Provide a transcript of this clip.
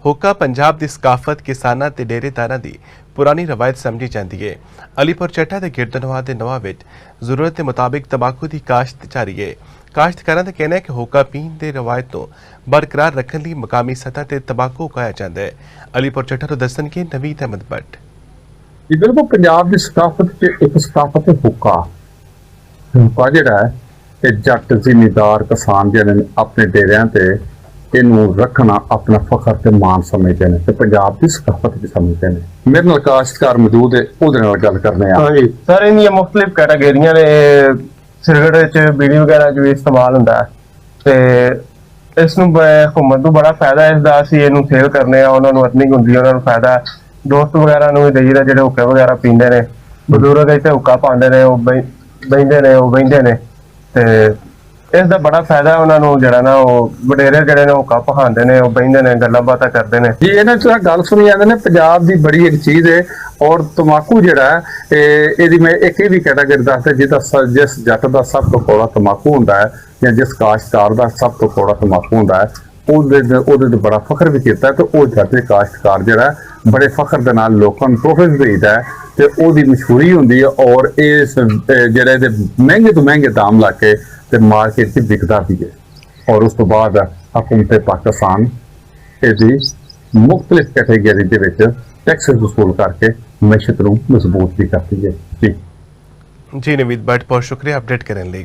हुक्का पंजाब की सकाफत किसानां ते डेरेदारां दी पुरानी रवायत समझी जाती है। अलीपुर चट्टा ते गिरदनवा दे नवा विच जरूरत के मुताबिक तंबाकू की काश्त जारी है। काश्तकारां दा कहना है कि हुक्का पीण दे रवायत को बरकरार रखने लई मकामी सतह ते तंबाकू उगाया जाता है। अलीपुर चट्टा तो दस्सणगे नवीद अहमद भट्ट। जी बिल्कुल, पंजाब की सकाफत च एक सकाफत है हुक्का। हुक्का जिहड़ा है ये जट जिमीदार किसान जिहड़े ने अपने डेरियां ते इनू रखना अपना फखर ते मान समझते हैं ते पंजाब की सकाफत भी समझते हैं। मेरे नाल काश्तकार मौजूद है, उहदे नाल गल करने आ। जी सर, इन्नियां मुख्तलिफ कैटागरियां ने। सिगरट च बीड़ी वगैरह च भी इस्तेमाल हुंदा है ते इस नूं हुकूमत नूं बड़ा फायदा है इसदा। असीं इहनूं सेल करने आ, उहनां नूं अर्निंग हुंदी है, उहनां नूं फायदा है। दोस्त वगैरह नूं भी देईदा जिहड़े हुक्के वगैरह पींदे ने। बजुर्ग इत्थे हुक्का पांदे ने, ओह बहिंदे ने ते इसदा बड़ा फायदा है। उहनां नूं जिहड़ा ना ओह वडेरे जिहड़े ने हुक्का पखांदे ने, ओह बहिंदे ने, गल्लां बातां करदे ने। जी इन्हां च गल सुनी जांदे ने पंजाब दी बड़ी एक चीज़ है। और तंबाकू जिहड़ा है इहदी मैं एक भी कैटागरी दसदा जिहदा जिस जट दा सब तो कौड़ा तंबाकू हुंदा है या जिस काश्तकार दा सब तो कौड़ा तंबाकू हुंदा है ਉਹਦੇ ਤੇ ਬੜਾ ਫਖਰ ਵੀ ਕੀਤਾ ਤੇ ਉਹ ਜੱਟ ਦੇ ਕਾਸ਼ਤਕਾਰ ਜਿਹੜਾ ਬੜੇ ਫਖਰ ਦੇ ਨਾਲ ਲੋਕਾਂ ਨੂੰ ਤੋਹਫੇ ਵੀ ਦੇਈਦਾ ਤੇ ਉਹਦੀ ਮਸ਼ਹੂਰੀ ਹੁੰਦੀ ਹੈ। ਔਰ ਇਸ ਜਿਹੜੇ ਦੇ ਮਹਿੰਗੇ ਤੋਂ ਮਹਿੰਗੇ ਦਾਮ ਲਾ ਕੇ ਤੇ ਮਾਰਕੀਟ 'ਚ ਵਿਕਦਾ ਵੀ ਹੈ। ਔਰ ਉਸ ਤੋਂ ਬਾਅਦ ਹਕੂਮਤ ਪਾਕਿਸਤਾਨ ਇਹਦੀ ਮੁxtਲਿਫ ਕੈਟੇਗਰੀ ਦੇ ਵਿੱਚ ਟੈਕਸ ਵਸੂਲ ਕਰਕੇ ਮੈਸ਼ਤ ਨੂੰ ਮਜ਼ਬੂਤ ਵੀ ਕਰਦੀ ਹੈ। ਜੀ जी नवीद भट्ट, बहुत शुक्रिया अपडेट करने लई।